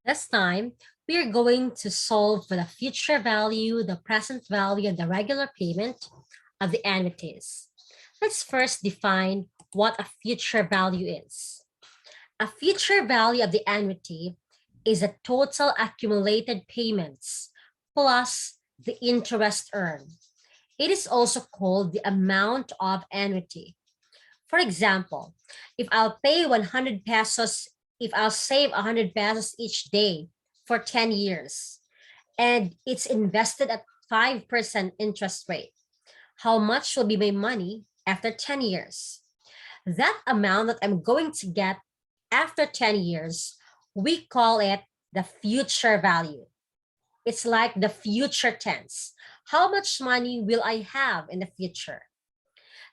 This time, we are going to solve for the future value, the present value, and the regular payment of the annuities. Let's first define what a future value is. A future value of the annuity is a total accumulated payments plus the interest earned. It is also called the amount of annuity. For example, if I'll pay 100 pesos, if I'll save 100 pesos each day for 10 years, and it's invested at 5% interest rate, how much will be my money after 10 years? That amount that I'm going to get after 10 years, we call it the future value. It's like the future tense. How much money will I have in the future?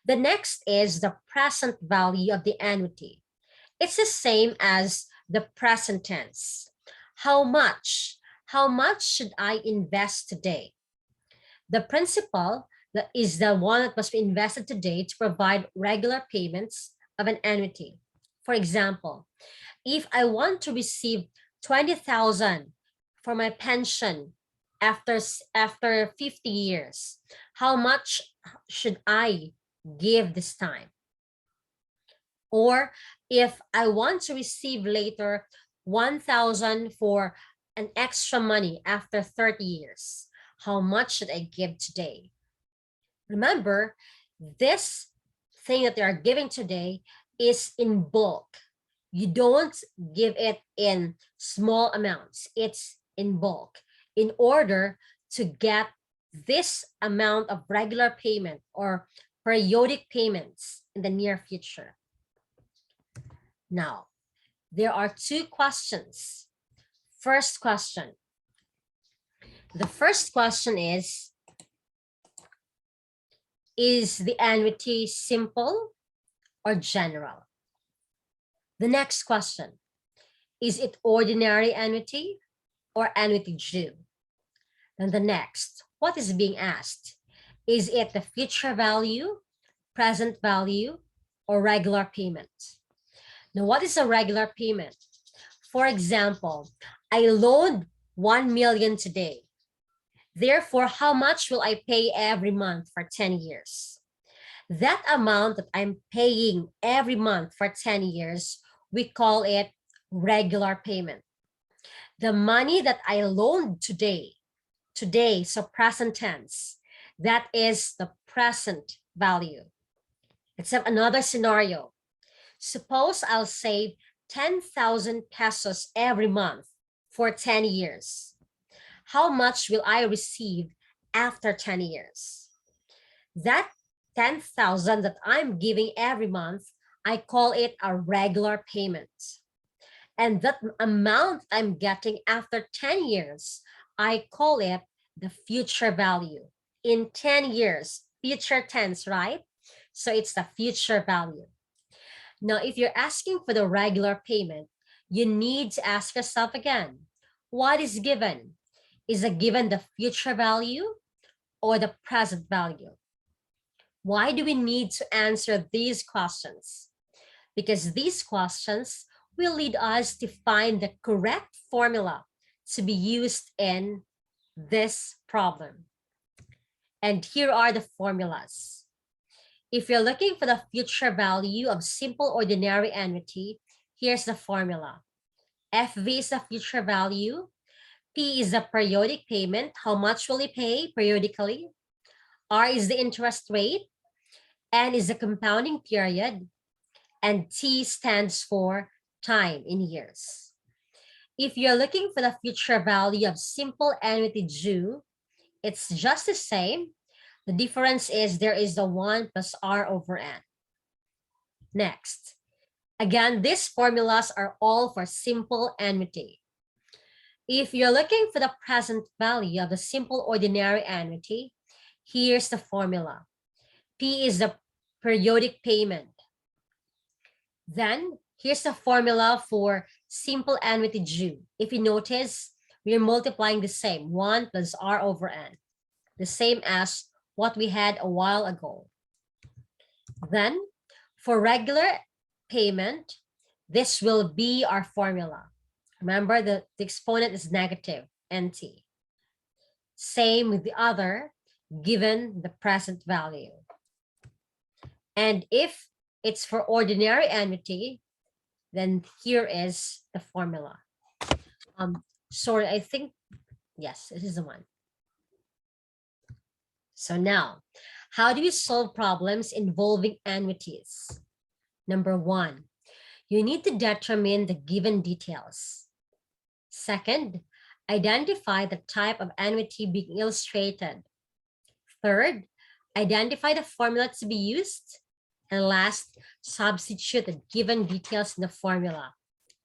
The next is the present value of the annuity. It's the same as the present tense. How much? How much should I invest today? The principal that is the one that must be invested today to provide regular payments of an annuity. For example, if I want to receive 20,000 for my pension after 50 years, how much should I give this time? Or if I want to receive later 1,000 for an extra money after 30 years, how much should I give today? Remember, this thing that they are giving today is in bulk. You don't give it in small amounts. It's in bulk in order to get this amount of regular payment or periodic payments in the near future. Now, there are two questions. First question. The first question is the annuity simple or general? The next question, is it ordinary annuity or annuity due? Then the next, what is being asked? Is it the future value, present value, or regular payment? Now, what is a regular payment? For example, I loaned 1 million today. Therefore, how much will I pay every month for 10 years? That amount that I'm paying every month for 10 years, we call it regular payment. The money that I loaned today, so present tense, that is the present value. Except another scenario. Suppose I'll save 10,000 pesos every month for 10 years. How much will I receive after 10 years? That 10,000 that I'm giving every month, I call it a regular payment. And that amount I'm getting after 10 years, I call it the future value. In 10 years, future tense, right? So it's the future value. Now, if you're asking for the regular payment, you need to ask yourself again, what is given? Is it given the future value or the present value? Why do we need to answer these questions? Because these questions will lead us to find the correct formula to be used in this problem. And here are the formulas. If you're looking for the future value of simple ordinary annuity, here's the formula. FV is the future value. P is the periodic payment. How much will you pay periodically? R is the interest rate. N is the compounding period. And T stands for time in years. If you're looking for the future value of simple annuity due, it's just the same. The difference is there is the 1 plus R over N. Next. Again, these formulas are all for simple annuity. If you're looking for the present value of the simple ordinary annuity, here's the formula. P is the periodic payment. Then, here's the formula for simple annuity due. If you notice, we're multiplying the same, 1 plus R over N, the same as what we had a while ago. Then, for regular payment, this will be our formula. Remember, the exponent is negative, NT. Same with the other, given the present value. And if it's for ordinary annuity, then here is the formula. Sorry, I think, yes, this is the one. So now, how do you solve problems involving annuities? Number one, you need to determine the given details. Second, identify the type of annuity being illustrated. Third, identify the formula to be used. And last, substitute the given details in the formula.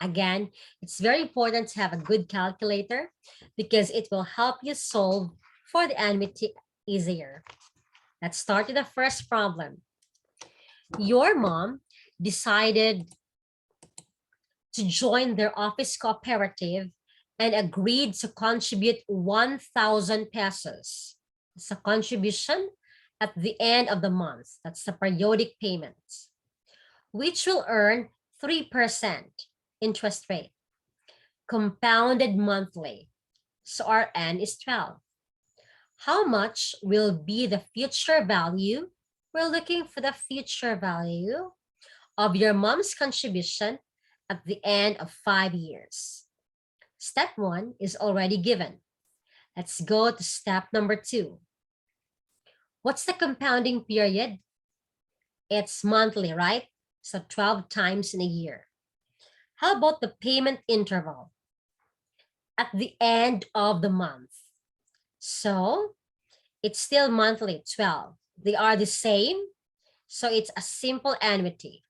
Again, it's very important to have a good calculator because it will help you solve for the annuity easier. Let's start with the first problem. Your mom decided to join their office cooperative and agreed to contribute 1,000 pesos. It's a contribution at the end of the month. That's the periodic payments, which will earn 3% interest rate, compounded monthly. So our N is 12. How much will be the future value? We're looking for the future value of your mom's contribution at the end of 5 years. Step 1 is already given. Let's go to step number 2. What's the compounding period? It's monthly, right? So 12 times in a year. How about the payment interval? At the end of the month. So it's still monthly, 12. They are the same. So it's a simple annuity.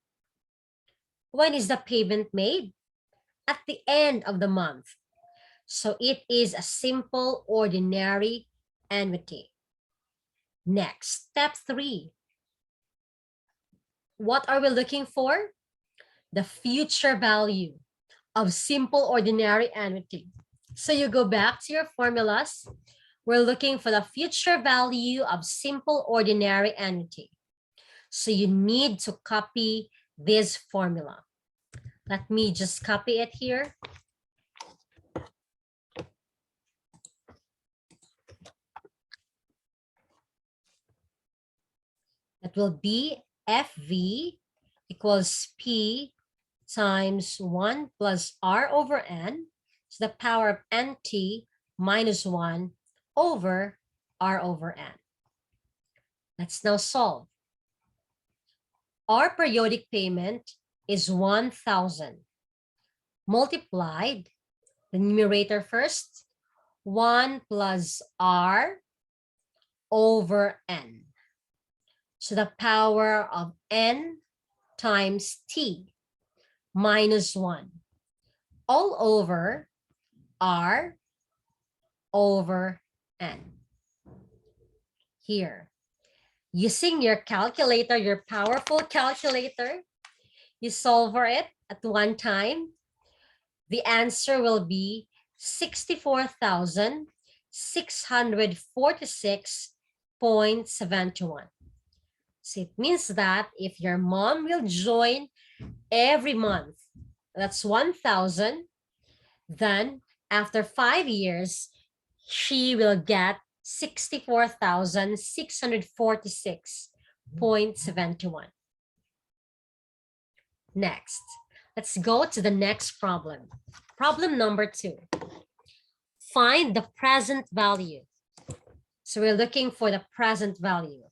When is the payment made? At the end of the month. So it is a simple ordinary annuity. Next, step 3. What are we looking for? The future value of simple ordinary annuity. So you go back to your formulas. We're looking for the future value of simple ordinary annuity. So you need to copy this formula. Let me just copy it here. That will be FV equals P times 1 plus R over N to the power of NT minus 1 over R over N. Let's now solve. Our periodic payment is 1,000. Multiplied, the numerator first, 1 plus R over N to the power of N times T minus 1 all over R over N. Here, using your calculator, your powerful calculator, you solve for it at one time. The answer will be 64,646.71. So it means that if your mom will join every month, that's 1,000, then after 5 years, she will get 64,646.71. Next, let's go to the next problem. Problem number 2. Find the present value. So we're looking for the present value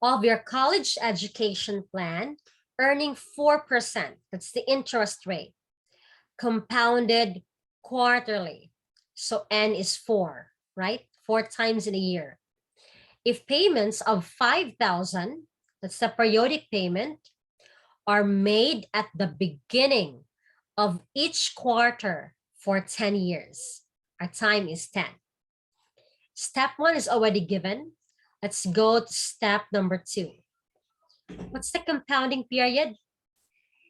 of your college education plan, earning 4%. That's the interest rate, compounded quarterly. So N is 4, right? 4 times in a year. If payments of 5,000, that's the periodic payment, are made at the beginning of each quarter for 10 years, our time is 10. Step 1 is already given. Let's go to step number 2. What's the compounding period?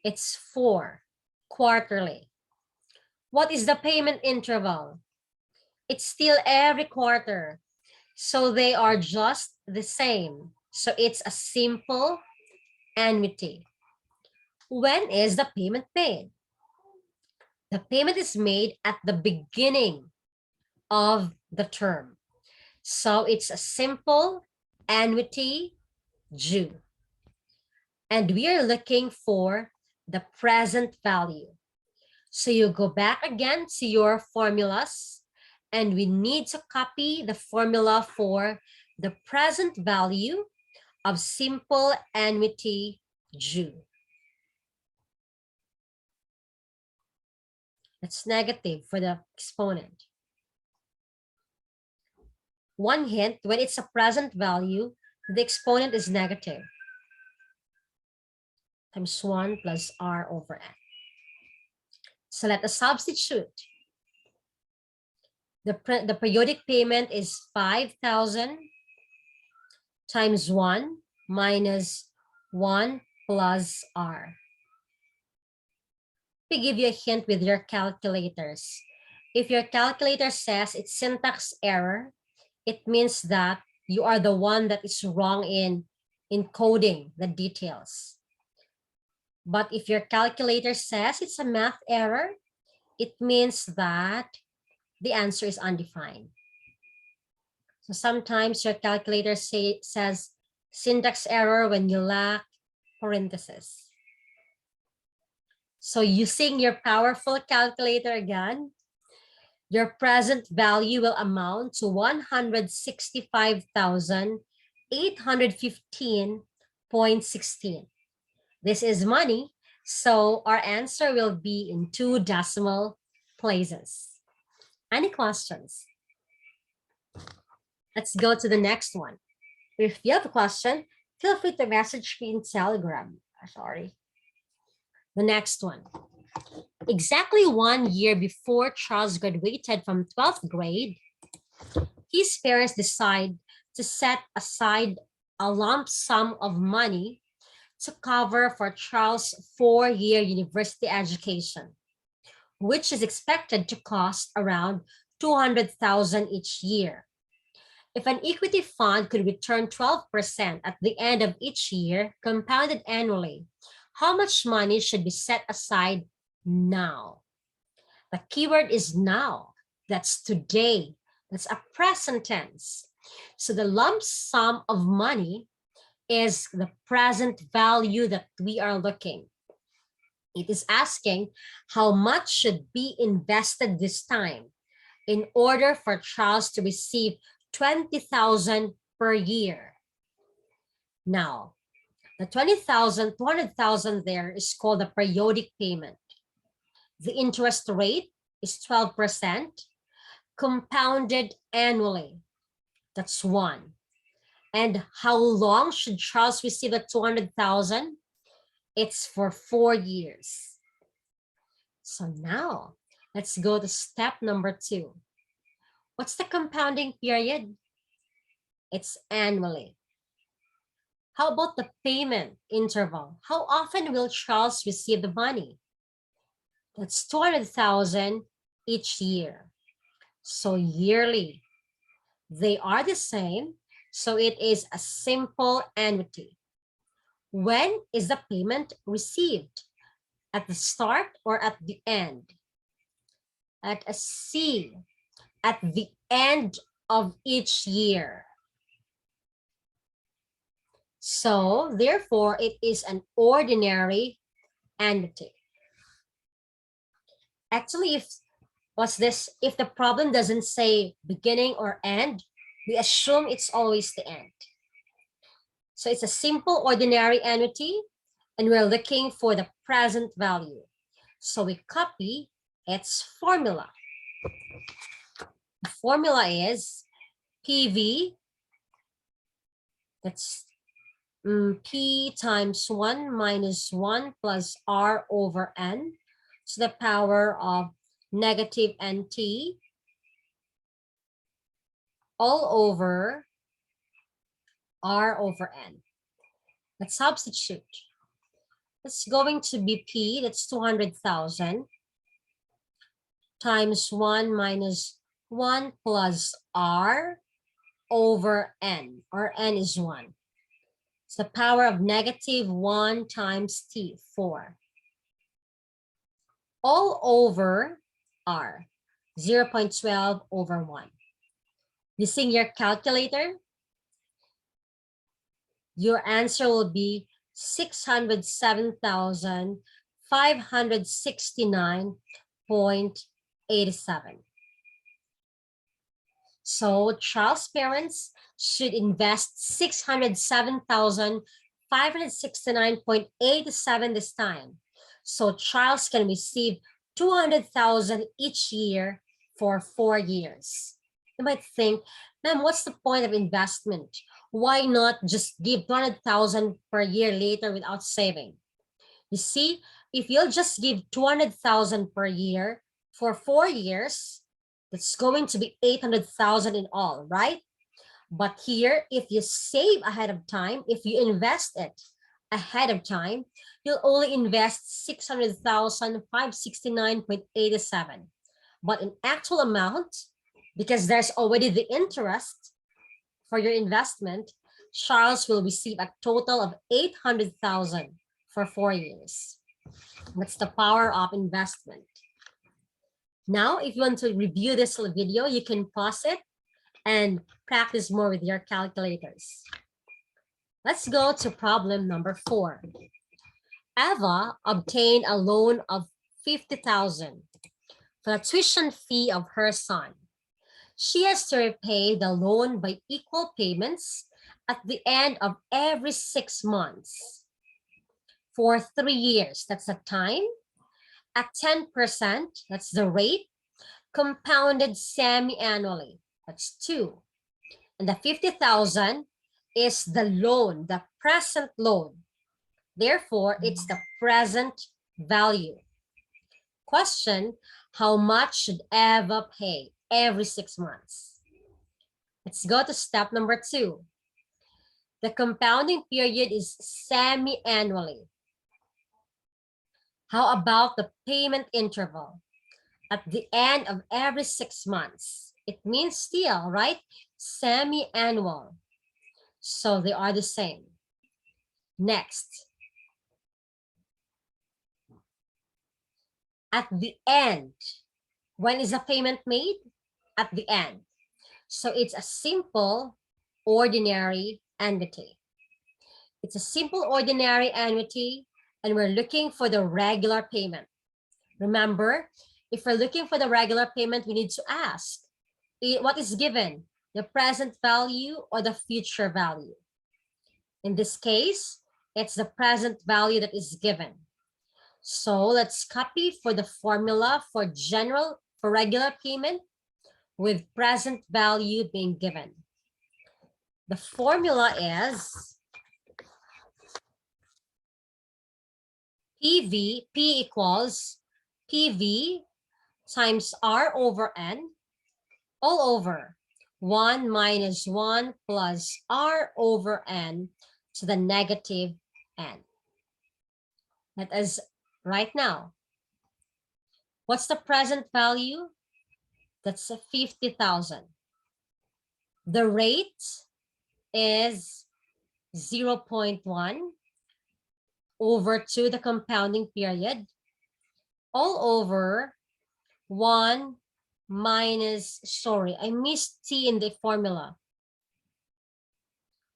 It's 4, quarterly. What is the payment interval? It's still every quarter. So they are just the same. So it's a simple annuity. When is the payment made? The payment is made at the beginning of the term. So it's a simple annuity due. And we are looking for the present value. So you go back again to your formulas, and we need to copy the formula for the present value of simple annuity due. That's negative for the exponent. One hint, when it's a present value, the exponent is negative. Times 1 plus r over n. So let us substitute. The periodic payment is 5,000 times 1 minus 1 plus r. We give you a hint with your calculators. If your calculator says it's syntax error, it means that you are the one that is wrong in encoding the details. But if your calculator says it's a math error, it means that the answer is undefined. So sometimes your calculator says syntax error when you lack parentheses. So using your powerful calculator again, your present value will amount to 165,815.16. This is money, so our answer will be in 2 decimal places. Any questions? Let's go to the next one. If you have a question, feel free to message me in Telegram. Sorry. The next one. Exactly 1 year before Charles graduated from 12th grade, his parents decide to set aside a lump sum of money to cover for Charles' 4-year university education, which is expected to cost around $200,000 each year. If an equity fund could return 12% at the end of each year, compounded annually, how much money should be set aside now? The keyword is now. That's today. That's a present tense. So the lump sum of money is the present value that we are looking. It is asking how much should be invested this time in order for Charles to receive 20,000 per year. Now, the 20,000, 200,000 there is called the periodic payment. The interest rate is 12%, compounded annually. That's 1. And how long should Charles receive the 200,000? It's for 4 years. So now, let's go to step number 2. What's the compounding period? It's annually. How about the payment interval? How often will Charles receive the money? That's 200,000 each year. So yearly. They are the same, so it is a simple annuity. When is the payment received? At the start or at the end? At a C, at the end of each year. So therefore, it is an ordinary annuity. Actually, if the problem doesn't say beginning or end, we assume it's always the end. So it's a simple ordinary annuity, and we're looking for the present value. So we copy its formula. The formula is PV, that's P times 1 minus 1 plus R over N to the power of negative NT all over R over N. Let's substitute. It's going to be P, that's 200,000, times 1 minus 1 plus R over N, or N is 1. It's the power of negative 1 times T, 4. all over R, 0.12 over 1. Using your calculator, your answer will be 607,569.87. So Charles' parents should invest 607,569.87 this time. So Charles can receive 200,000 each year for 4 years. You might think, ma'am, what's the point of investment? Why not just give 200,000 per year later without saving? You see, if you'll just give 200,000 per year for 4 years, that's going to be 800,000 in all, right? But here, if you save ahead of time, if you invest it ahead of time, you'll only invest 600,569.87. But in actual amount, because there's already the interest for your investment, Charles will receive a total of 800,000 for 4 years. That's the power of investment. Now, if you want to review this video, you can pause it and practice more with your calculators. Let's go to problem number 4. Eva obtained a loan of 50,000 for the tuition fee of her son. She has to repay the loan by equal payments at the end of every 6 months for 3 years. That's the time. At 10%, that's the rate, compounded semi-annually. That's 2. And the 50,000 is the loan, the present loan. Therefore, it's the present value. Question, how much should Eva pay every 6 months? Let's go to step number 2. The compounding period is semi-annually. How about the payment interval? At the end of every 6 months. It means still, right? Semi-annual. So they are the same. Next. At the end. When is the payment made? At the end. So it's a simple ordinary annuity. It's a simple ordinary annuity, and we're looking for the regular payment. Remember, if we're looking for the regular payment, we need to ask, what is given? The present value or the future value? In this case, it's the present value that is given. So let's copy for the formula for regular payment with present value being given. The formula is P equals PV times R over N all over 1 minus 1 plus R over N to the negative N. That is right now. What's the present value? That's 50,000. The rate is 0.1 over 2 the compounding period all over 1 minus, sorry, I missed T in the formula.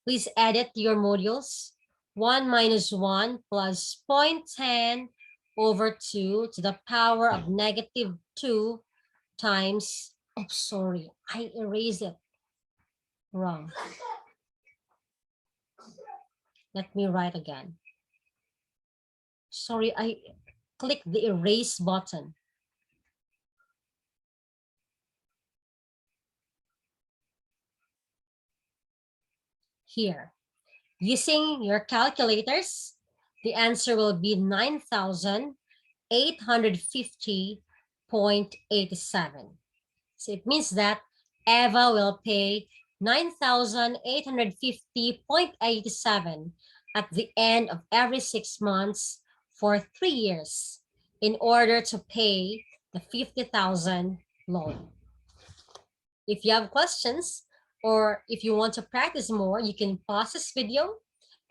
Please edit your modules. 1 minus 1 plus 0.10 over 2 to the power of negative 2 times, oh, sorry, I erased it. Wrong. Let me write again. Sorry, I clicked the erase button. Here, using your calculators, the answer will be 9,850.87. So it means that Eva will pay 9,850.87 at the end of every 6 months for 3 years in order to pay the 50,000 loan. If you have questions or if you want to practice more, you can pause this video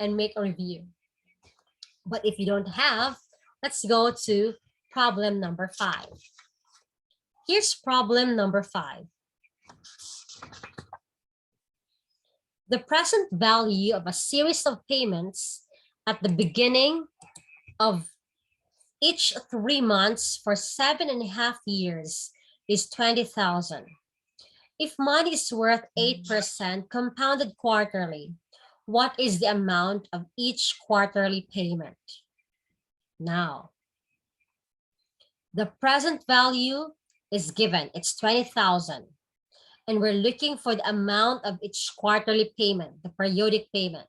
and make a review. But if you don't have, let's go to problem number 5. Here's problem number 5. The present value of a series of payments at the beginning of each 3 months for 7.5 years is 20,000. If money is worth 8% compounded quarterly, what is the amount of each quarterly payment? Now, the present value is given, it's 20,000. And we're looking for the amount of each quarterly payment, the periodic payment.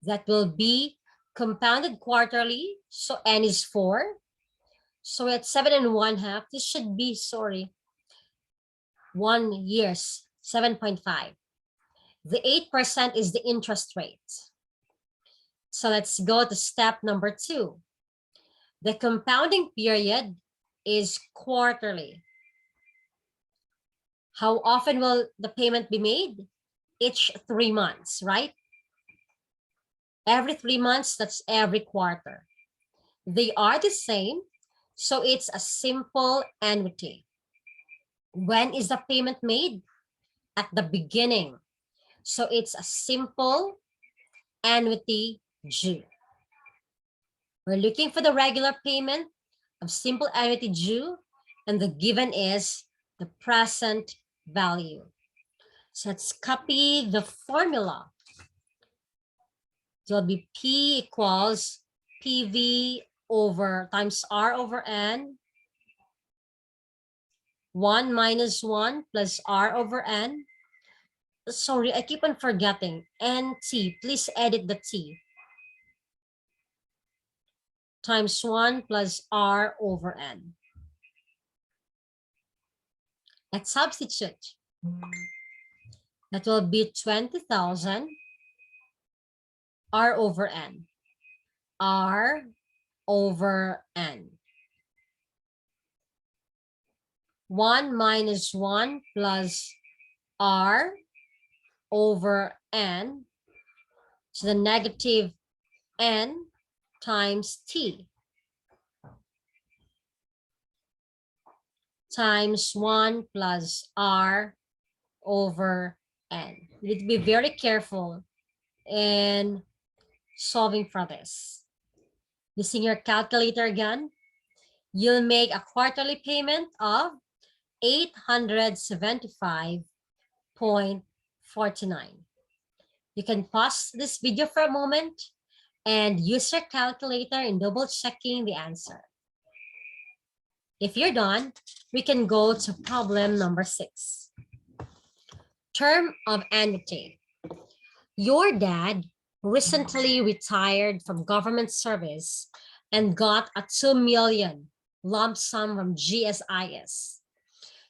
That will be compounded quarterly, so n is 4. So at 7.5, this should be, 1 years, 7.5. The 8% is the interest rate. So let's go to step number 2. The compounding period is quarterly. How often will the payment be made? Each 3 months, right? Every 3 months, that's every quarter. They are the same, so it's a simple annuity. When is the payment made? At the beginning. So it's a simple annuity due. We're looking for the regular payment of simple annuity due, and the given is the present value. So let's copy the formula. It will be P equals PV over times R over N, 1 minus 1 plus R over N. Sorry, I keep on forgetting. NT, please edit the T. Times 1 plus R over N. Let's substitute. That will be 20,000 R over N. R over N. 1 minus 1 plus R over N. So the negative N times T. Times 1 plus R over N. You need to be very careful in solving for this. Using your calculator again, you'll make a quarterly payment of 875.49. You can pause this video for a moment and use your calculator in double checking the answer. If you're done, we can go to problem number 6. Term of annuity. Your dad recently retired from government service and got a 2 million lump sum from GSIS.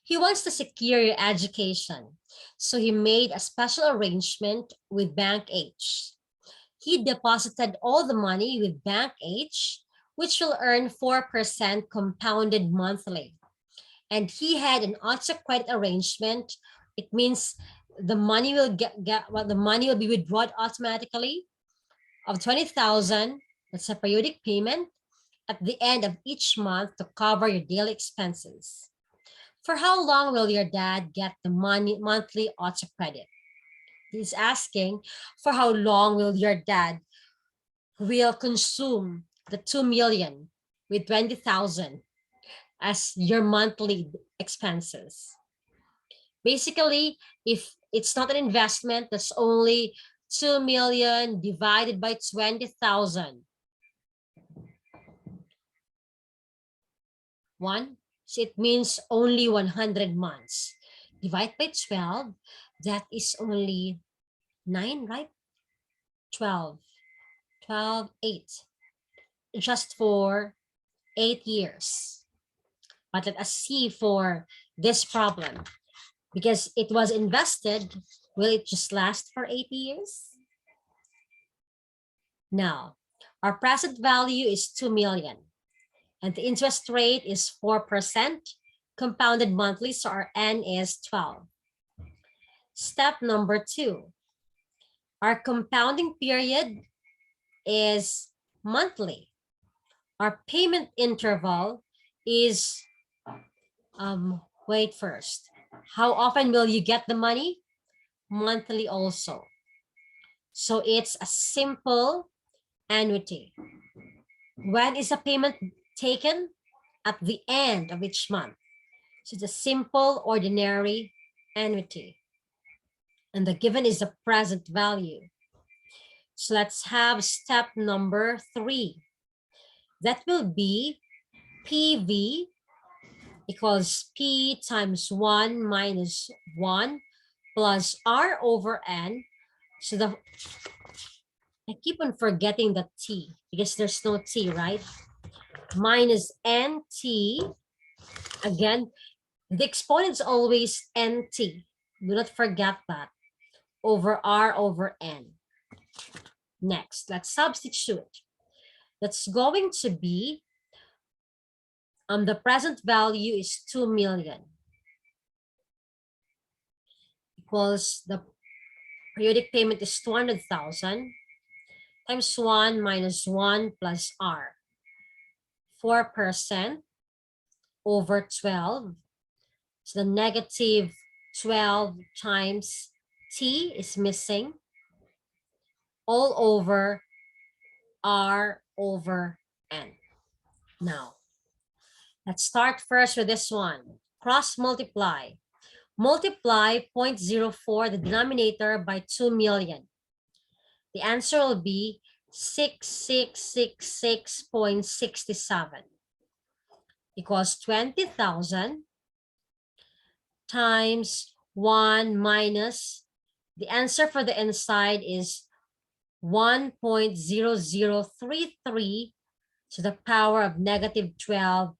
He wants to secure your education, so he made a special arrangement with Bank H. He deposited all the money with Bank H, which will earn 4% compounded monthly. And he had an auto credit arrangement. It means the money will the money will be withdrawn automatically of 20,000. That's a periodic payment at the end of each month to cover your daily expenses. For how long will your dad get the monthly auto credit? He's asking for how long will your dad will consume the 2 million with 20,000 as your monthly expenses. Basically, if it's not an investment, that's only 2 million divided by 20,000. So it means only 100 months. Divide by 12, that is only 9, right? 12, 8. Just for 8 years. But let us see for this problem. Because it was invested, will it just last for 8 years? Now, our present value is 2 million. And the interest rate is 4%, compounded monthly, so our N is 12. Step number 2. Our compounding period is monthly. Our payment interval is, wait first. How often will you get the money? Monthly also. So it's a simple annuity. When is a payment taken? At the end of each month. So it's a simple, ordinary annuity. And the given is the present value. So let's have step number 3. That will be PV equals P times 1 minus 1 plus R over N. So I keep on forgetting the T because there's no T, right? Minus NT. Again, the exponent is always NT. Do not forget that. Over R over N. Next, let's substitute. That's going to be, the present value is 2 million. Equals the periodic payment is 200,000 times 1 minus 1 plus R. 4% over 12. So the negative 12 times T is missing. All over R over N. Now, let's start first with this one. Cross multiply. Multiply 0.04, the denominator, by 2 million. The answer will be 6666.67 equals 20,000 times 1 minus, the answer for the inside is 1.0033 to the power of negative 12t.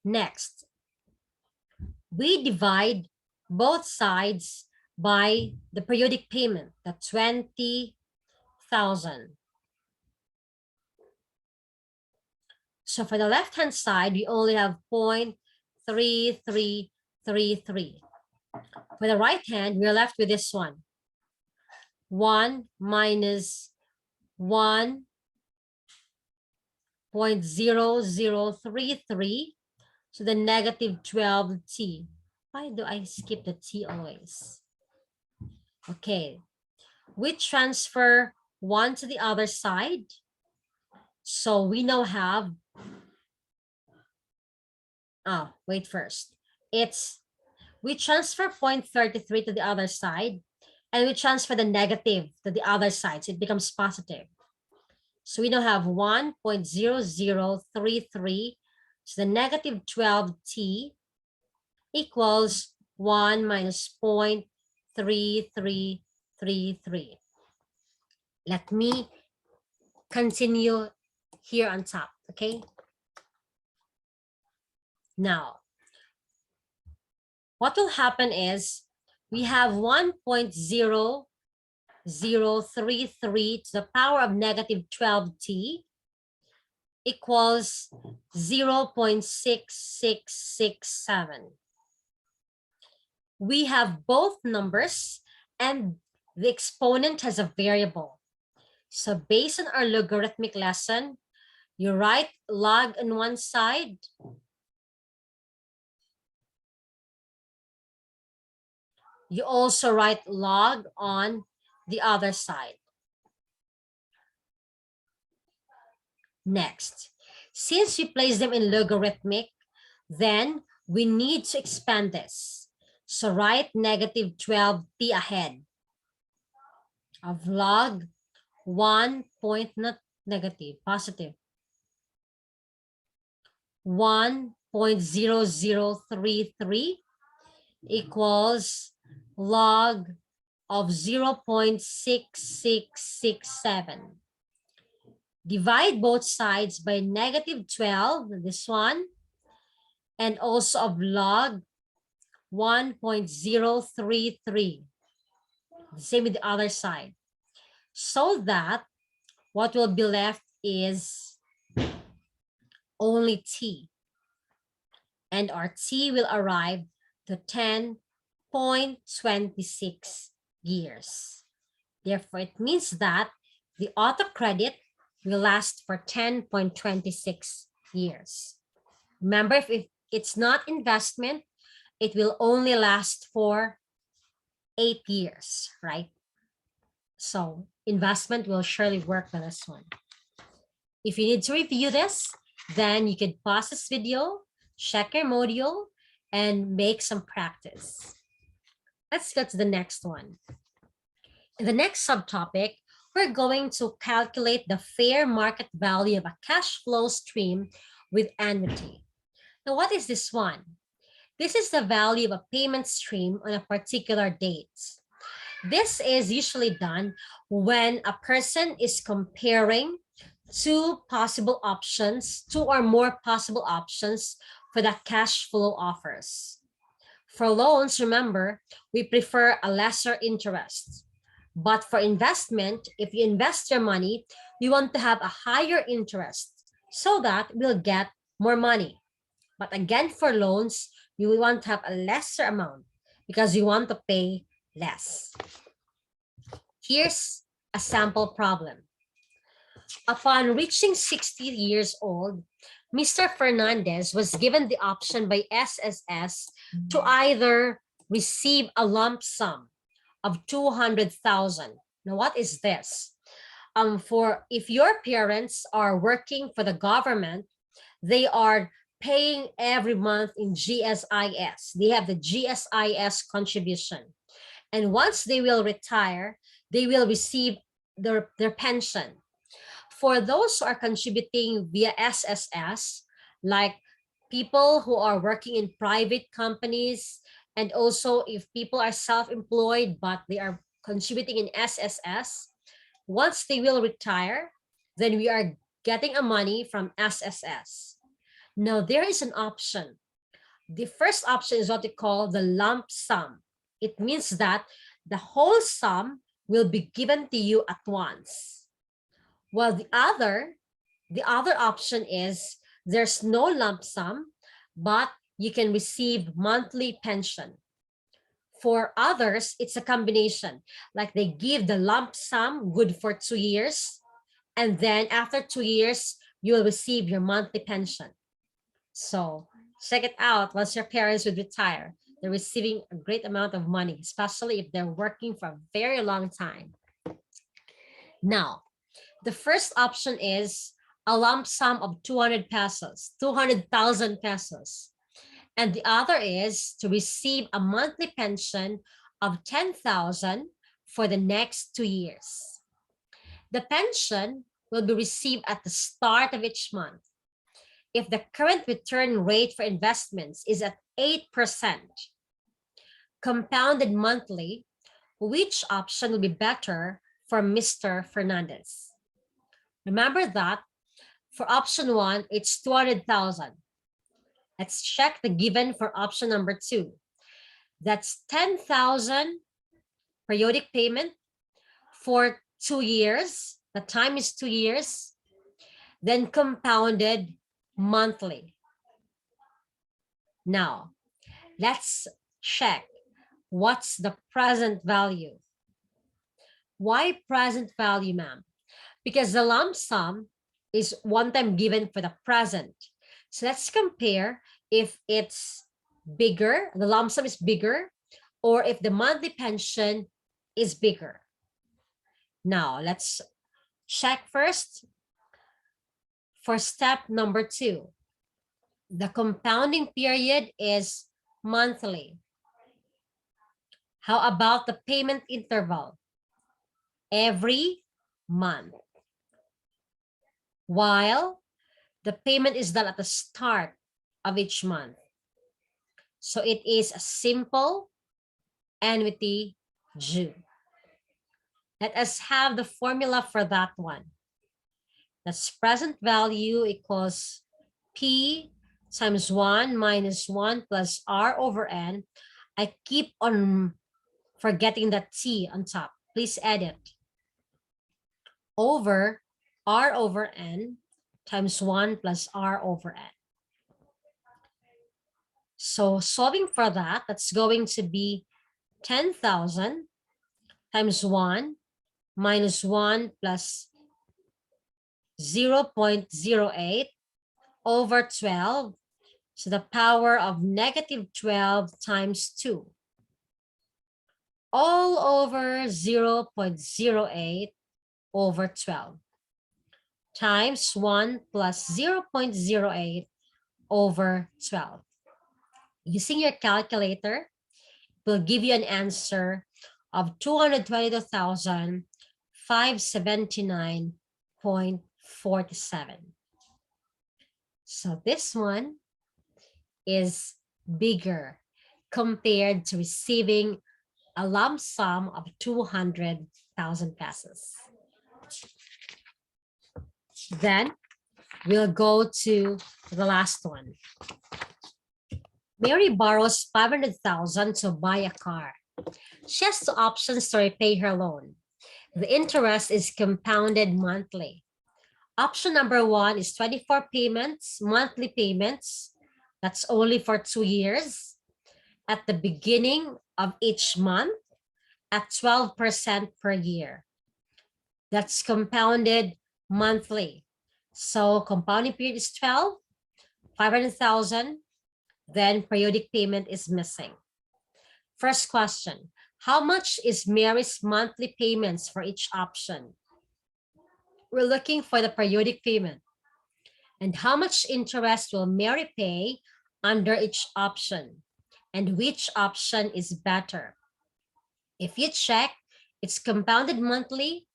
Next, we divide both sides by the periodic payment, the 20,000. So for the left-hand side, we only have 0.3333. For the right hand, we're left with this one. 1 minus 1.0033 to the negative 12t. Why do I skip the t always? Okay, we transfer 1 to the other side. So we now have, wait first. We transfer 0.33 to the other side, and we transfer the negative to the other side, so it becomes positive. So we now have 1.0033 to the negative 12t equals 1 minus 0.3333. Let me continue here on top, okay? Now, what will happen is we have 1.0033 to the power of negative 12t equals 0.6667. We have both numbers and the exponent has a variable. So based on our logarithmic lesson, you write log on one side, you also write log on the other side. Next, since we place them in logarithmic, then we need to expand this. So write negative 12t ahead of log 1 point, not negative, positive. 1.0033 equals log of 0.6667. Divide both sides by negative 12, this one, and also of log 1.033. The same with the other side. So that what will be left is only t. And our t will arrive to 10.26 years. Therefore, it means that the auto credit will last for 10.26 years. Remember, if it's not investment, it will only last for 8 years, right? So investment will surely work on this one. If you need to review this, then you can pause this video, check your module, and make some practice. Let's go to the next one. In the next subtopic, we're going to calculate the fair market value of a cash flow stream with annuity. Now, what is this one? This is the value of a payment stream on a particular date. This is usually done when a person is comparing two or more possible options for the cash flow offers. For loans, remember, we prefer a lesser interest. But for investment, if you invest your money, we want to have a higher interest so that we'll get more money. But again, for loans, you want to have a lesser amount because you want to pay less. Here's a sample problem. Upon reaching 60 years old, Mr. Fernandez was given the option by SSS to either receive a lump sum of 200,000. Now, what is this? For if your parents are working for the government, they are paying every month in GSIS. They have the GSIS contribution. And once they will retire, they will receive their pension. For those who are contributing via SSS, like people who are working in private companies, and also if people are self-employed but they are contributing in SSS, once they will retire, then we are getting a money from SSS. Now, there is an option. The first option is what we call the lump sum. It means that the whole sum will be given to you at once. While the other option is there's no lump sum, but you can receive monthly pension. For others, it's a combination. Like they give the lump sum good for 2 years, and then after 2 years, you will receive your monthly pension. So check it out. Once your parents would retire, they're receiving a great amount of money, especially if they're working for a very long time. Now, the first option is a lump sum of 200,000 pesos. And the other is to receive a monthly pension of 10,000 for the next 2 years. The pension will be received at the start of each month. If the current return rate for investments is at 8%, compounded monthly, which option will be better for Mr. Fernandez? Remember that for option 1, it's 200,000. Let's check the given for option number 2. That's 10,000 periodic payment for 2 years. The time is 2 years. Then compounded monthly. Now, let's check what's the present value. Why present value, ma'am? Because the lump sum is one time given for the present. So let's compare if it's bigger, the lump sum is bigger, or if the monthly pension is bigger. Now, let's check first for step number 2. The compounding period is monthly. How about the payment interval? Every month. While the payment is done at the start of each month. So it is a simple annuity due. Let us have the formula for that one. That's present value equals P times 1 minus 1 plus R over N. I keep on forgetting that T on top. Please add it. Over R over N times 1 plus R over N. So solving for that, that's going to be 10,000 times 1 minus 1 plus 0.08 over 12 to the power of negative 12 times 2, all over 0.08 over 12 times 1 plus 0.08 over 12. Using your calculator, it will give you an answer of 222,579.47. So this one is bigger compared to receiving a lump sum of 200,000 pesos. Then we'll go to the last one. Mary borrows 500,000 to buy a car. She has two options to repay her loan. The interest is compounded monthly. Option number 1 is 24 payments, monthly payments. That's only for 2 years. At the beginning of each month at 12% per year. That's compounded monthly. So compounding period is 12, 500,000, then periodic payment is missing. First question, how much is Mary's monthly payments for each option? We're looking for the periodic payment. And how much interest will Mary pay under each option? And which option is better? If you check, it's compounded monthly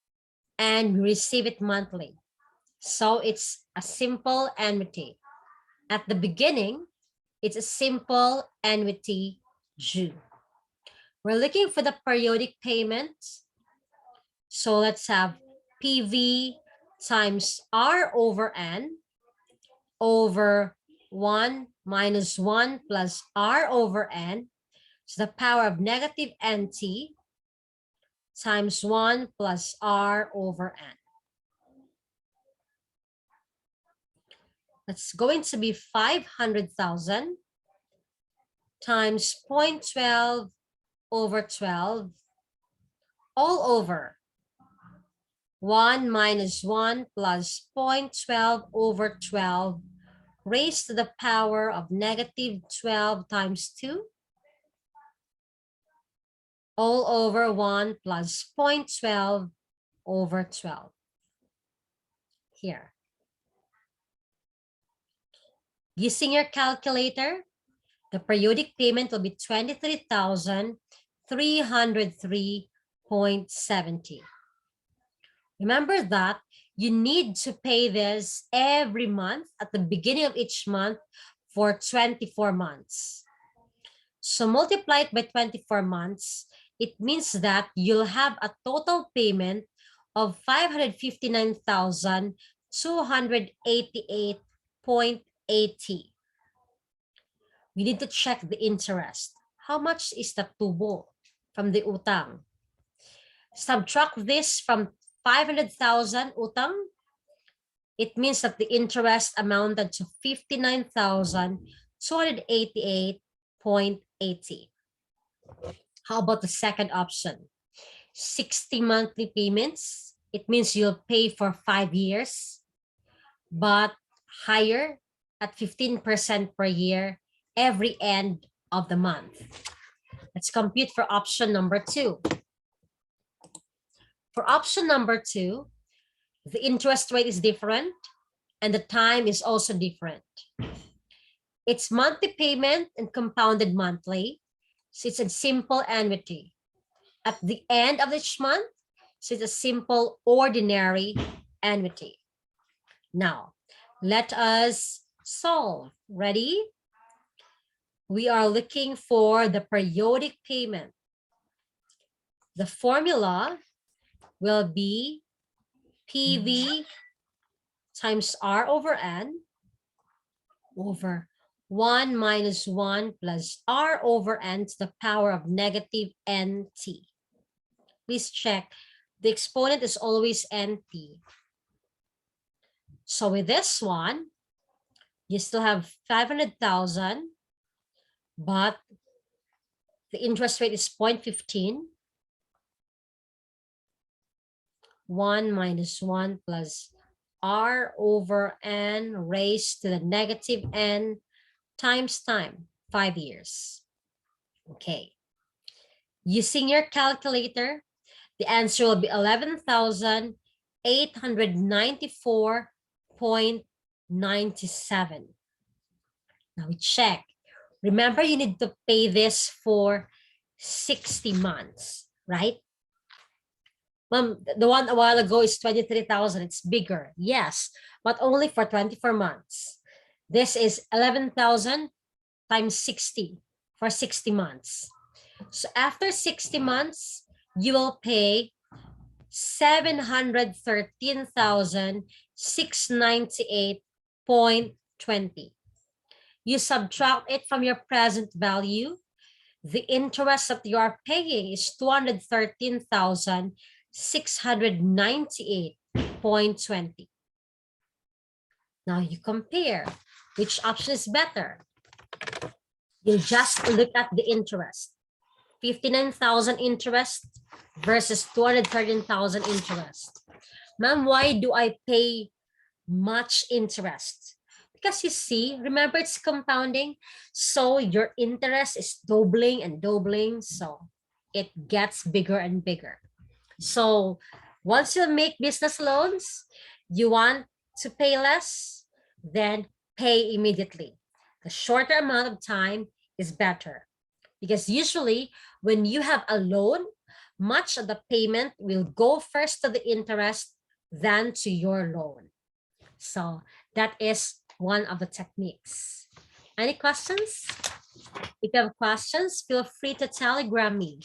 and we receive it monthly. So it's a simple annuity. At the beginning, it's a simple annuity due. We're looking for the periodic payment. So let's have PV times R over N over 1 minus 1 plus R over N to the power of negative NT times 1 plus R over N. That's going to be 500,000 times 0.12 over 12 all over 1 minus 1 plus 0.12 over 12 raised to the power of negative 12 times 2 all over 1 plus 0.12 over 12 here. Using your calculator, the periodic payment will be 23,303.70. Remember that you need to pay this every month at the beginning of each month for 24 months. So multiply it by 24 months, it means that you'll have a total payment of 559,288.80. We need to check the interest. How much is the tubo from the utang? Subtract this from 500,000 utang. It means that the interest amounted to 59,288.80. How about the second option? 60 monthly payments. It means you'll pay for 5 years, but higher at 15% per year every end of the month. Let's compute for option number 2. For option number 2, the interest rate is different and the time is also different. It's monthly payment and compounded monthly. So it's a simple annuity. At the end of each month, so it's a simple ordinary annuity. Now, let us solve. Ready? We are looking for the periodic payment. The formula will be PV times R over N over 1 minus 1 plus R over N to the power of negative NT. Please check. The exponent is always NT. So with this one, you still have 500,000, but the interest rate is 0.15. 1 minus 1 plus r over n raised to the negative n times time, 5 years. Okay. Using your calculator, the answer will be 11,894.97. Now we check. Remember, you need to pay this for 60 months, right? The one a while ago is 23,000. It's bigger. Yes, but only for 24 months. This is 11,000 times 60 for 60 months. So after 60 months, you will pay 713,698.20. You subtract it from your present value. The interest that you are paying is 213,698.20. Now you compare which option is better. You just look at the interest. 59,000 interest versus 213,000 interest. Ma'am, why do I pay much interest? Because you see, remember it's compounding. So your interest is doubling and doubling. So it gets bigger and bigger. So once you make business loans, you want to pay less, then pay immediately. The shorter amount of time is better. Because usually when you have a loan, much of the payment will go first to the interest than to your loan. So that is one of the techniques. Any questions? If you have questions, feel free to telegram me.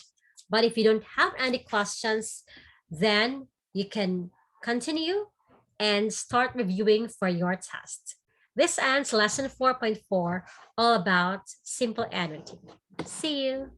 But if you don't have any questions, then you can continue and start reviewing for your test. This ends lesson 4.4, all about simple annuity. See you.